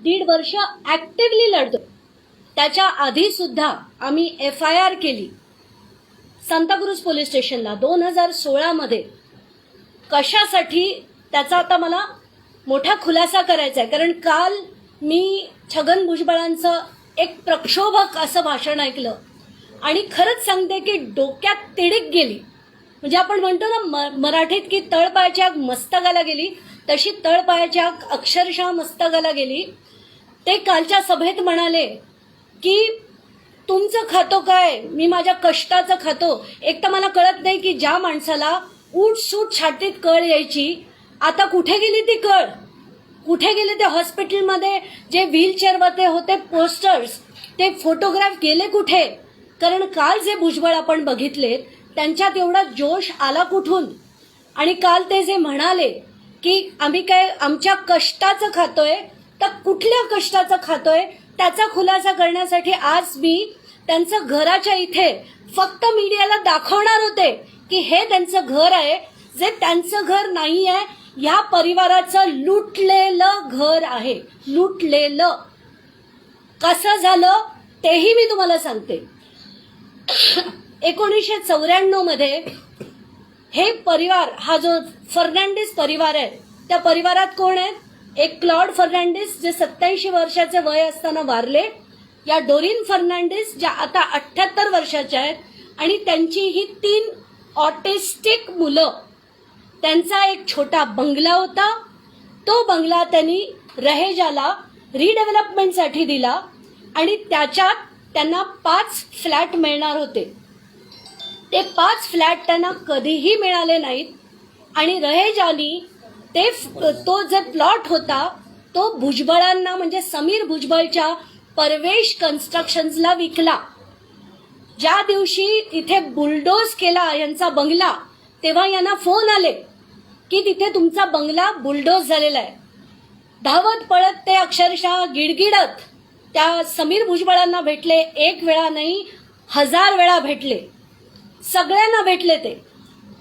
1.5 वर्ष ऍक्टिव्हली लढतो. त्याच्या आधी सुद्धा आम्ही FIR केली सांताक्रूज पोलीस स्टेशनला 2016 मध्ये. कशासाठी त्याचा आता मला मोठा खुलासा करायचा आहे, कारण काल मी छगन भुजबळांचं एक प्रक्षोभक असं भाषण ऐकलं आणि खरंच सांगते की डोक्यात तिडीक गेली. म्हणजे आपण म्हणतो ना मराठीत की तळपायाच्या मस्तकाला गेली, तशी तळपायाच्या अक्षरशः मस्तकाला गेली. ते कालच्या सभेत म्हणाले की तुमचं खातो काय, मी माझ्या कष्टाचं खातो. एक तर मला कळत नाही की ज्या माणसाला उठसूट छातीत कळ यायची, आता कुठे गेली ती कळ? कुठे गेले ते हॉस्पिटलमध्ये जे व्हीलचेअरवरती होते पोस्टर्स, ते फोटोग्राफ गेले कुठे? कारण काल जे भुजबळ आपण बघितलेत त्यांच्यात एवढा जोश आला कुठून? आणि काल ते जे म्हणाले की आम्ही काय आमच्या कष्टाचं खातोय, तर कुठल्या कष्टाचं खातोय त्याचा खुलासा करण्यासाठी आज मी त्यांचं घराच्या इथे फक्त मीडियाला दाखवणार होते की हे त्यांचं घर आहे, जे त्यांचं घर नाही आहे, या परिवाराचं लुटलेलं घर आहे. लुटलेलं. कसं झालं तेही मी तुम्हाला सांगते. 1994 मध्ये हे परिवार, हा जो फर्नांडिस परिवार आहे, त्या परिवारात कोण आहेत? एक क्लॉड फर्नांडिस जे 87 वर्षाचे वय असताना वारले, या डोरिन फर्नांडिस ज्या आता 78 वर्षाच्या आहेत, आणि त्यांची ही 3 ऑटिस्टिक मुलं. त्यांचा एक छोटा बंगला होता. तो बंगला त्यांनी रहेजाला रिडेव्हलपमेंटसाठी दिला आणि त्याच्यात त्यांना 5 फ्लॅट मिळणार होते. ते 5 फ्लॅट त्यांना कधीही मिळाले नाहीत आणि रहेजानी तो जो प्लॉट होता तो भुजबळांना, म्हणजे समीर भुजबळच्या परवेश कन्स्ट्रक्शन्सला विकला. ज्या दिवशी इथे बुलडोज केला यांचा बंगला, तेव्हा यांना फोन आले की तिथे तुमचा बंगला बुलडोज झालेला आहे. धावत पळत ते अक्षरशः गिडगिडत त्या समीर भुजबळांना भेटले. 1 वेळा नाही, 1000 वेळा भेटले. सगळ्यांना भेटले. ते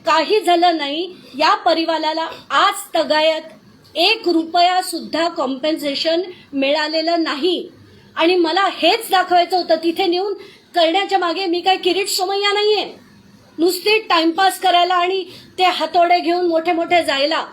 काही झालं नाही. या परिवाराला आज तगायत 1 रुपया सुद्धा कॉम्पेन्सेशन मिळालेलं नाही. आणि मला हेच दाखवायचं होतं. तिथे नेऊन करण्याच्या मागे मी काय किरीट सोमय्या नाहीये, नुसती टाइमपास करायला आणि ते हातोडे घेऊन मोठे मोठे जायला.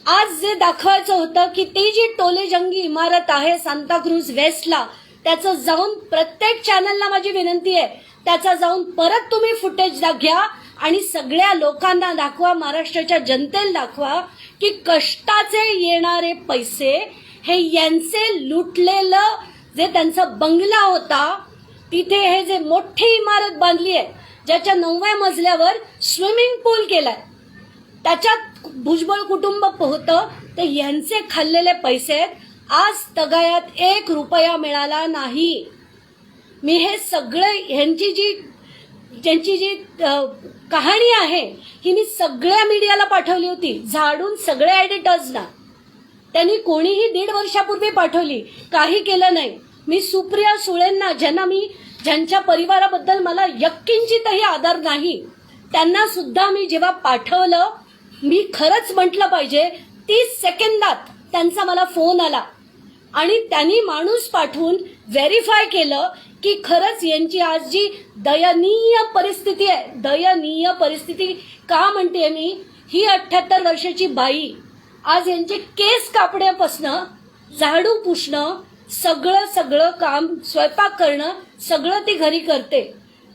आज जे दाखवायचं होतं की ती जी टोलेजंगी इमारत आहे सांताक्रूज वेस्टला, त्याचं जाऊन प्रत्येक चॅनलला माझी विनंती आहे, त्याचा जाऊन परत तुम्ही फुटेज घ्या आणि सगळ्या लोकांना दाखवा, महाराष्ट्राच्या जनतेला दाखवा की कष्टाचे येणारे पैसे हे यांचे लुटलेलं, जे त्यांचा बंगला होता तिथे हे जे मोठी इमारत बांधली आहे, ज्याच्या 9व्या मजल्यावर स्विमिंग पूल केलाय, त्याच्यात भुजबळ कुटुंब होतं, ते यांचे खाल्लेले पैसे आहेत. आज तगायात 1 रुपया मिळाला नाही. मी हे सगळं ज्यांची जी कहाणी आहे ही मी सगळ्या मीडियाला पाठवली होती, झाडून सगळ्या एडिटर्सना. त्यांनी कोणीही 1.5 वर्षापूर्वी पाठवली, काही केलं नाही. मी सुप्रिया सुळेंना, ज्यांच्या परिवाराबद्दल मला यत्किंचितही आदर नाही, त्यांना सुद्धा मी जेव्हा पाठवलं, मी खरंच म्हटलं पाहिजे 30 सेकंदात त्यांचा मला फोन आला आणि त्यांनी माणूस पाठवून व्हेरीफाय केलं की खरंच यांची आज जी दयनीय परिस्थिती आहे. दयनीय परिस्थिती का म्हणते मी? ही 78 वर्षाची बाई आज यांचे केस कापण्यापासनं झाडू पुसणं, सगळं काम, स्वयंपाक करणं, सगळं ती घरी करते.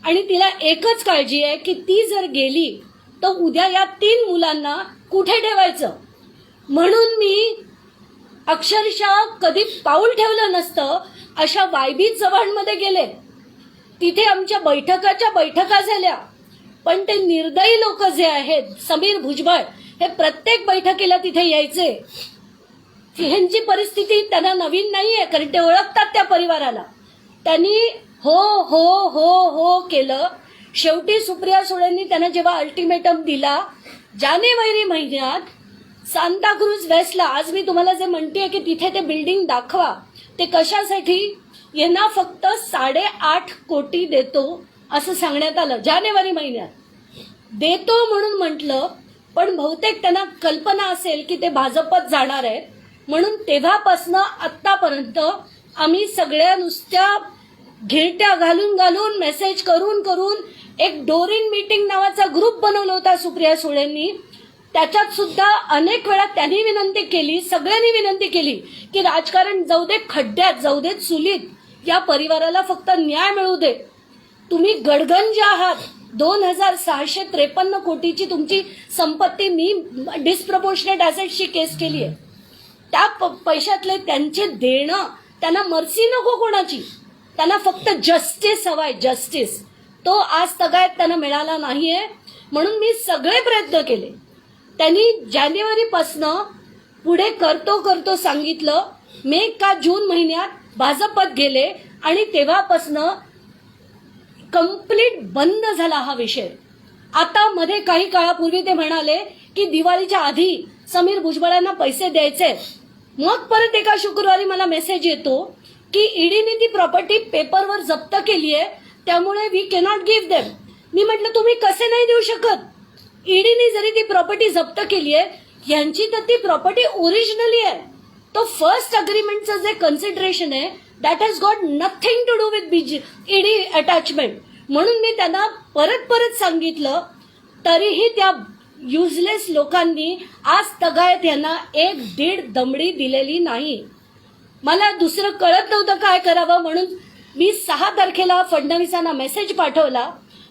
आणि तिला एकच काळजी आहे की ती जर गेली तर उद्या या 3 मुलांना कुठे ठेवायचं. म्हणून मी अक्षरशः कधी पाऊल ठेवलं नसतं अशा वायबी चव्हाणमध्ये गेले. तिथे आमच्या बैठका झाल्या. पण ते निर्दयी लोक जे आहेत, समीर भुजबळ, हे प्रत्येक बैठकीला तिथे यायचे. ह्यांची परिस्थिती त्यांना नवीन नाहीये, कारण ते ओळखतात त्या परिवाराला. त्यांनी हो हो हो हो केलं. शेवटी सुप्रिया सुळेंनी त्यांना जेव्हा अल्टिमेटम दिला जानेवारी महिन्यात सांताक्रूज वेस्टला, आज मी तुम्हाला जे म्हणतेय की तिथे ते बिल्डिंग दाखवा, ते कशासाठी? यांना फक्त 8.5 कोटी देतो असं सांगण्यात आलं. जानेवारी महिन्यात देतो म्हणून म्हटलं, पण बहुतेक त्यांना कल्पना असेल की ते भाजपत जाणार आहेत म्हणून तेव्हापासनं आत्तापर्यंत आम्ही सगळ्या नुसत्या घिरट्या घालून घालून मेसेज करून करून एक डोरिन मीटिंग नावाचा ग्रुप बनवला होता सुप्रिया सुळेंनी. त्याच्यात सुद्धा अनेक वेळा त्यांनी विनंती केली, सगळ्यांनी विनंती केली की राजकारण जाऊ दे, खड्ड्यात जाऊ देत, चुलीत, या परिवाराला फक्त न्याय मिळू दे. तुम्ही गडगंज आहात. 2653 कोटीची तुमची संपत्ती मी डिस्प्रपोर्शनेट ऍसेटची केस केली आहे. त्या पैशातले त्यांचे देणं, त्यांना मर्सी नको कोणाची, त्यांना फक्त जस्टिस हवाय, जस्टिस. तो आज तगायत त्यांना मिळाला नाहीये. म्हणून मी सगळे प्रयत्न केले. त्यांनी जानेवारीपासनं पुढे करतो सांगितलं. मे का जून महिन्यात भाजपात गेले आणि तेव्हापासनं कंप्लीट बंद झाला हा विषय. आता मध्ये काही काळापूर्वी ते म्हणाले की दिवाळीच्या आधी समीर भुजबळांना पैसे द्यायचे. मग परत एका शुक्रवारी मला मेसेज येतो की ईडीने ती प्रॉपर्टी पेपरवर जप्त केली आहे, त्यामुळे वी कॅनॉट गिव्ह देम. मी म्हटलं तुम्ही कसे नाही देऊ शकत? ईडीने जरी ती प्रॉपर्टी जप्त केली आहे, यांची तर ती प्रॉपर्टी ओरिजिनली आहे. तो फर्स्ट अग्रीमेंटचं जे कन्सिडरेशन आहे that has got nothing to do with ED attachment. म्हणून मी त्यांना परत सांगितलं, तरीही त्या युजलेस लोकांनी आज तगायत यांना 1-1.5 दमडी दिलेली नाही. मला दुसरं कळत नव्हतं काय करावं, म्हणून मी 6 तारखेला फडणवीसांना मेसेज पाठवला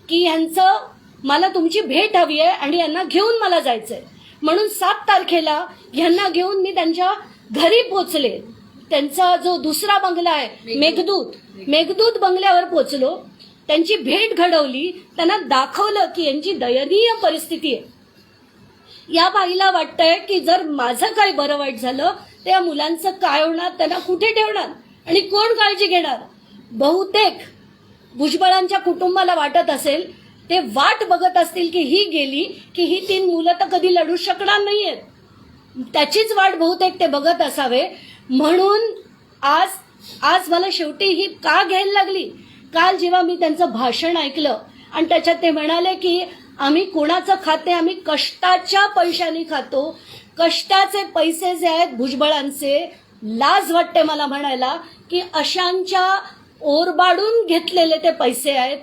की यांचं मला तुमची भेट हवी आहे आणि यांना घेऊन मला जायचंय. म्हणून 7 तारखेला यांना घेऊन मी त्यांच्या घरी पोचले. त्यांचा जो दुसरा बंगला आहे मेघदूत बंगल्यावर पोचलो. त्यांची भेट घडवली, त्यांना दाखवलं की यांची दयनीय परिस्थिती आहे. या बाईला वाटतंय की जर माझं काही बरं वाईट झालं तर या मुलांचं काय होणार, त्यांना कुठे ठेवणार आणि कोण काळजी घेणार. बहुतेक भुजबळांच्या कुटुंबाला वाटत असेल, ते वाट बघत असतील की ही गेली की ही 3 मुलं तर कधी लढू शकणार नाहीयेत. त्याचीच वाट बहुतेक ते बघत असावे. म्हणून आज मला शेवटी ही का घ्यायला लागली. काल जेव्हा मी त्यांचं भाषण ऐकलं आणि त्याच्यात ते म्हणाले की आम्ही कोणाचं खाते, आम्ही कष्टाच्या पैशाने खातो. कष्टाचे पैसे जे आहेत भुजबळांचे, लाज वाटते मला म्हणायला की अशांच्या ओरबाडून घेतलेले ते पैसे आहेत.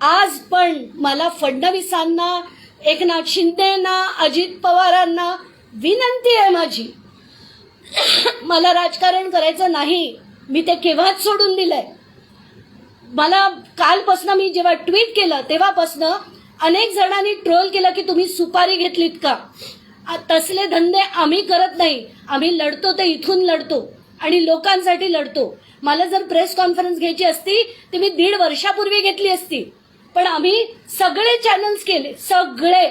आज पण मला फडणवीसांना, एकनाथ शिंदेना, अजित पवारांना विनंती आहे माझी, मला राजकारण करायचं नाही. मी ते केव्हाच सोडून दिलंय. मला कालपासून मी जेव्हा ट्विट केलं तेव्हापासून अनेक जणांनी ट्रोल केलं की तुम्ही सुपारी घेतलीत का. तसले धंदे आम्ही करत नाही. आम्ही लढतो ते इथून लढतो आणि लोकांसाठी लढतो. मला जर प्रेस कॉन्फरन्स घ्यायची असती तर मी 1.5 वर्षापूर्वी घेतली असती. पण आम्ही सगळे चॅनल्स केले, सगळे.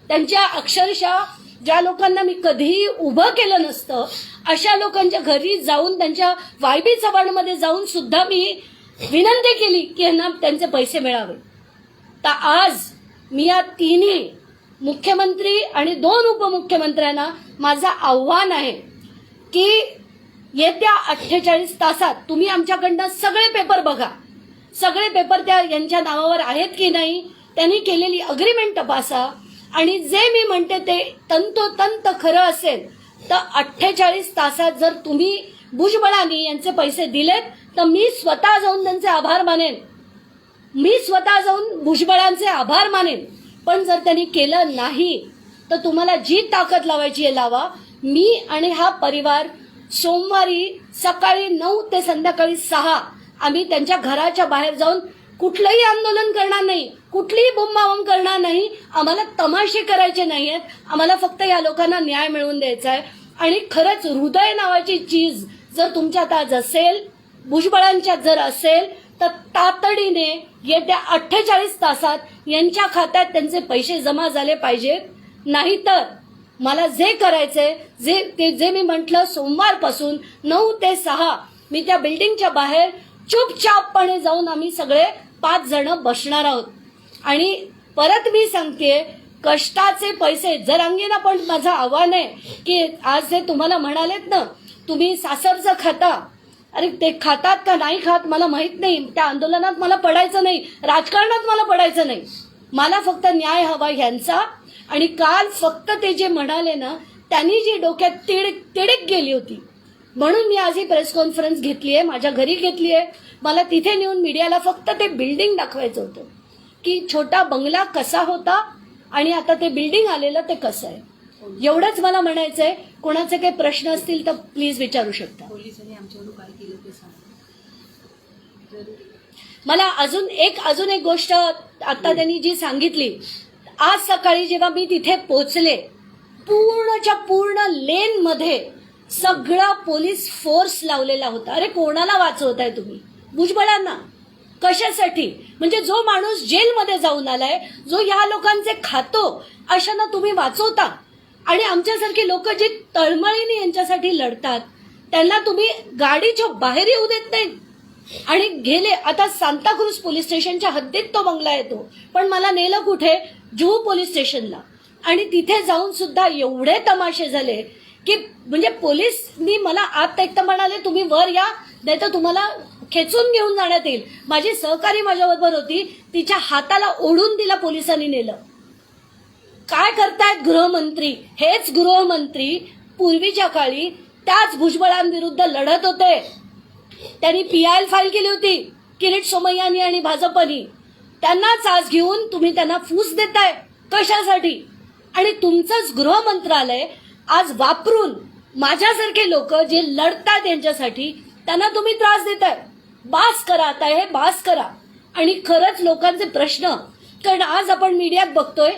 त्यांच्या अक्षरशः ज्या लोकांना मी कधीही उभं केलं नसतं अशा लोकांच्या घरी जाऊन, त्यांच्या वायबी चव्हाणमध्ये जाऊन सुद्धा मी विनंती केली की यांना त्यांचे पैसे मिळावे. तर आज मी या 3 मुख्यमंत्री आणि 2 उपमुख्यमंत्र्यांना माझं आव्हान आहे की येत्या 48 तासात तुम्ही आमच्याकडनं सगळे पेपर बघा. सगळे पेपर त्या यांच्या नावावर आहेत की नाही, त्यांनी केलेली अग्रीमेंट तपासा आणि जे मी म्हणते ते तंतोतंत खरं असेल तर 48 तासात जर तुम्ही भुजबळांनी यांचे पैसे दिलेत तर मी स्वतः जाऊन त्यांचे आभार मानेन. मी स्वतः जाऊन भुजबळांचे आभार मानेन. पण जर त्यांनी केलं नाही तर तुम्हाला जी ताकद लावायची आहे लावा. मी आणि हा परिवार सोमवारी सकाळी 9 ते संध्याकाळी 6 आम्ही त्यांच्या घराच्या बाहेर जाऊन कुठलंही आंदोलन करणार नाही, कुठलीही बोंबाबोंब करणार नाही. आम्हाला तमाशे करायचे नाहीयेत. आम्हाला फक्त या लोकांना न्याय मिळवून द्यायचा आहे. आणि खरंच हृदय नावाची चीज जर तुमच्यात आज असेल, भुजबळांच्यात जर असेल तर तातडीने येत्या 48 तासात यांच्या खात्यात त्यांचे पैसे जमा झाले पाहिजेत. नाहीतर मला जे करायचंय, जे मी म्हटलं, सोमवारपासून 9 ते 6 मी त्या बिल्डिंगच्या बाहेर चुपचापपणे जाऊन आम्ही सगळे 5 जण बसणार आहोत. आणि परत मी सांगतेय, कष्टाचे पैसे जर अंगीना, पण माझं आव्हान आहे की आज जे तुम्हाला म्हणालेत ना तुम्ही सासरचं खाता, अरे ते खातात का नाही खात मला माहित नाही. त्या आंदोलनात मला पडायचं नाही, राजकारणात मला पडायचं नाही. मला फक्त न्याय हवा ह्यांचा. आणि काल फक्त ते जे म्हणाले ना, त्यांनी जी डोक्यात तिडक गेली होती म्हणून मी आज ही प्रेस कॉन्फरन्स घेतली आहे, माझ्या घरी घेतली आहे. मला तिथे नेऊन मीडियाला फक्त ते बिल्डिंग दाखवायचं होतं की छोटा बंगला कसा होता आणि आता ते बिल्डिंग आलेलं ते कसं आहे. एवढंच मला म्हणायचंय. कोणाचे काही प्रश्न असतील तर प्लीज विचारू शकता. पोलिसांनी आमच्यावर काय केलं ते सांगा. मला अजून एक गोष्ट आता त्यांनी जी सांगितली, आज सकाळी जेव्हा मी तिथे पोहोचले, पूर्णच्या पूर्ण लेन मध्ये सगळा पोलीस फोर्स लावलेला होता. अरे कोणाला वाचवताय तुम्ही? भुजबळांना. कशासाठी? म्हणजे जो माणूस जेलमध्ये जाऊन आलाय, जो या लोकांचे खातो, अशांना तुम्ही वाचवता. आणि आमच्यासारखी लोक जी तळमळीने यांच्यासाठी लढतात त्यांना तुम्ही गाडीच्या बाहेर येऊ देत नाहीत. आणि गेले आता सांताक्रूज पोलीस स्टेशनच्या हद्दीत तो बंगला येतो, पण मला नेलं कुठे? जुहू पोलीस स्टेशनला. आणि तिथे जाऊन सुद्धा एवढे तमाशे झाले की म्हणजे पोलीसनी मला आत एक तर म्हणाले तुम्ही वर या, नाही तर तुम्हाला खेचून घेऊन जाण्यात येईल. माझी सहकारी माझ्याबरोबर होती, तिच्या हाताला ओढून तिला पोलिसांनी नेलं. काय करतायत गृहमंत्री? हेच गृहमंत्री पूर्वीच्या काळी त्याच भुजबळांविरुद्ध लढत होते. त्यांनी PIL फाईल केली होती किरीट सोमय्यांनी आणि भाजपनी. त्यांनाच आज घेऊन तुम्ही त्यांना फूस देताय. कशासाठी? आणि तुमचंच गृह मंत्रालय आज वापरून माझ्यासारखे लोक जे लढतात यांच्यासाठी त्यांना तुम्ही त्रास देताय. बास करा आता, हे बास करा. आणि खरंच लोकांचे प्रश्न, कारण आज आपण मीडियात बघतोय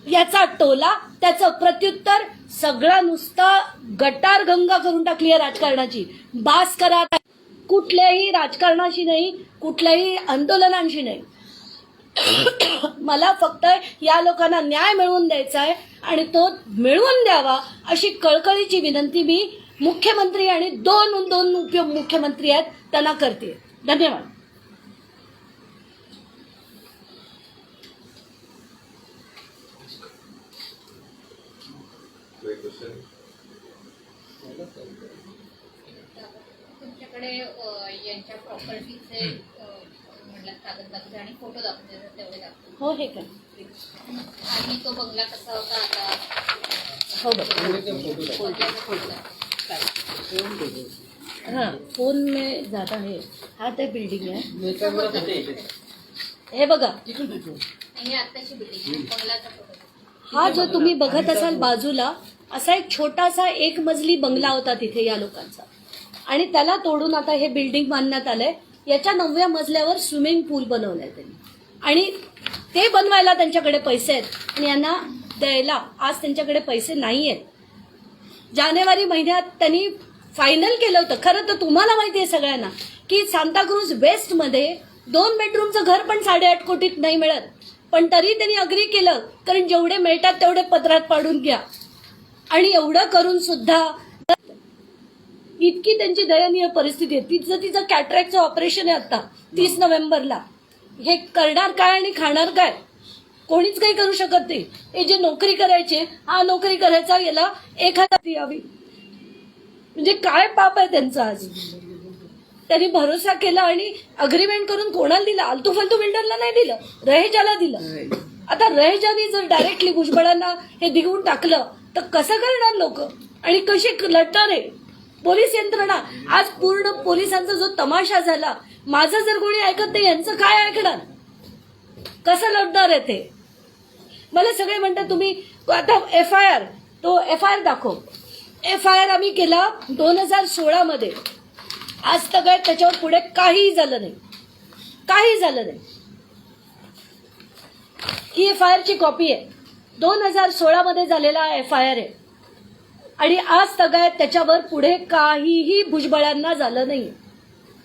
याचा टोला, त्याचं प्रत्युत्तर, सगळा नुसता गटार गंगा करून टाकली आहे राजकारणाची. बास करा. कुठल्याही राजकारणाशी नाही, कुठल्याही आंदोलनांशी नाही. मला फक्त या लोकांना न्याय मिळवून द्यायचा आहे आणि तो मिळवून द्यावा अशी कळकळीची विनंती मी मुख्यमंत्री आणि दोन उपमुख्यमंत्री आहेत त्यांना करते. धन्यवाद. तुमच्याकडे यांच्या प्रॉपर्टीचे म्हटलं कागदपत्र आणि फोटो दाखवले तेवढे दाखवले. हो, हे काय? आणि तो बंगला कसा होता आता? हो, हाँ फोन में ज्यादा है. हा ते बिल्डिंग आहे. हे बघा, ही आत्ताची बिल्डिंग बंगलाचा फोटो. हा जो तुम्ही बघत असाल बाजूला, असा एक छोटासा एक मजली बंगला होता तिथे या लोकांचा, आणि त्याला तोडून आता हे बिल्डिंग बांधण्यात आलंय. याच्या 9व्या मजल्यावर स्विमिंग पूल बनवलाय त्यांनी, आणि ते बनवायला त्यांच्याकडे पैसे आहेत आणि यांना द्यायला आज त्यांच्याकडे पैसे नाही आहेत. जानेवारी महिन्यात त्यांनी फायनल केलं होतं. खरं तर तुम्हाला माहिती आहे सगळ्यांना की सांताक्रूज वेस्टमध्ये 2 बेडरूमचं घर पण 8.5 कोटीत नाही मिळत, पण तरी त्यांनी अग्री केलं, कारण जेवढे मिळतात तेवढे पत्रात पाडून घ्या. आणि एवढं करून सुद्धा इतकी त्यांची दयनीय परिस्थिती आहे. तिचं कॅटरॅक्टचं ऑपरेशन आहे आता 30 नोव्हेंबरला. हे करणार काय आणि खाणार काय? कोणीच काही करू शकत नाही. हे जे नोकरी करायचे, हा नोकरी करायचा, याला 1000 यावी. म्हणजे काय पाप आहे त्यांचं. आज त्यांनी भरोसा केला आणि अग्रीमेंट करून कोणाला दिला? आलतू फालतू बिल्डरला नाही दिलं, रहेजाला दिलं. आता रहेजाने जर डायरेक्टली भुजबळांना हे दिवून टाकलं तर कसं करणार लोक आणि कशी लढणार आहे पोलीस यंत्रणा? आज पूर्ण पोलिसांचा जो तमाशा झाला, माझं जर कोणी ऐकत नाही यांचं काय ऐकणार? कसं लढणार आहे ते? मला सगळे म्हणतात तुम्ही आता FIR, तो FIR दाखव. FIR आम्ही केला 2016 मध्ये. आज तक त्याच्यावर पुढे काही झालं नाही, काही झालं नाही. ही FIR ची कॉपी आहे. 2016 मध्ये झालेला FIR आहे आणि आज तगायत त्याच्यावर पुढे काहीही भुजबळांना झालं नाही.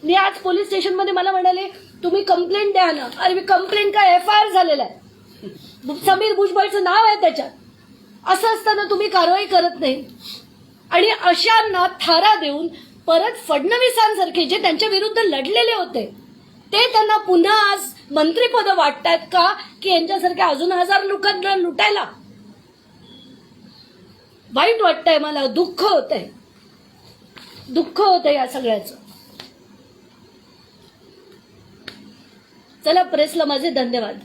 मी आज पोलीस स्टेशनमध्ये मला म्हणाले तुम्ही कंप्लेंट द्या ना. अरे मी कंप्लेंट काय, FIR झालेला आहे, समीर भुजबळचं नाव आहे त्याच्यात. असं असताना तुम्ही कारवाई करत नाही. आणि अशांना थारा देऊन परत फडणवीसांसारखे जे त्यांच्या विरुद्ध लढलेले होते ते त्यांना पुन्हा आज मंत्रीपद वाटतायत का, की यांच्यासारख्या अजून 1000 लोकांना लुटायला? वाईट वाटतंय मला, दुःख होतंय, दुःख होतंय या सगळ्याचं. चला, प्रेसला माझे धन्यवाद.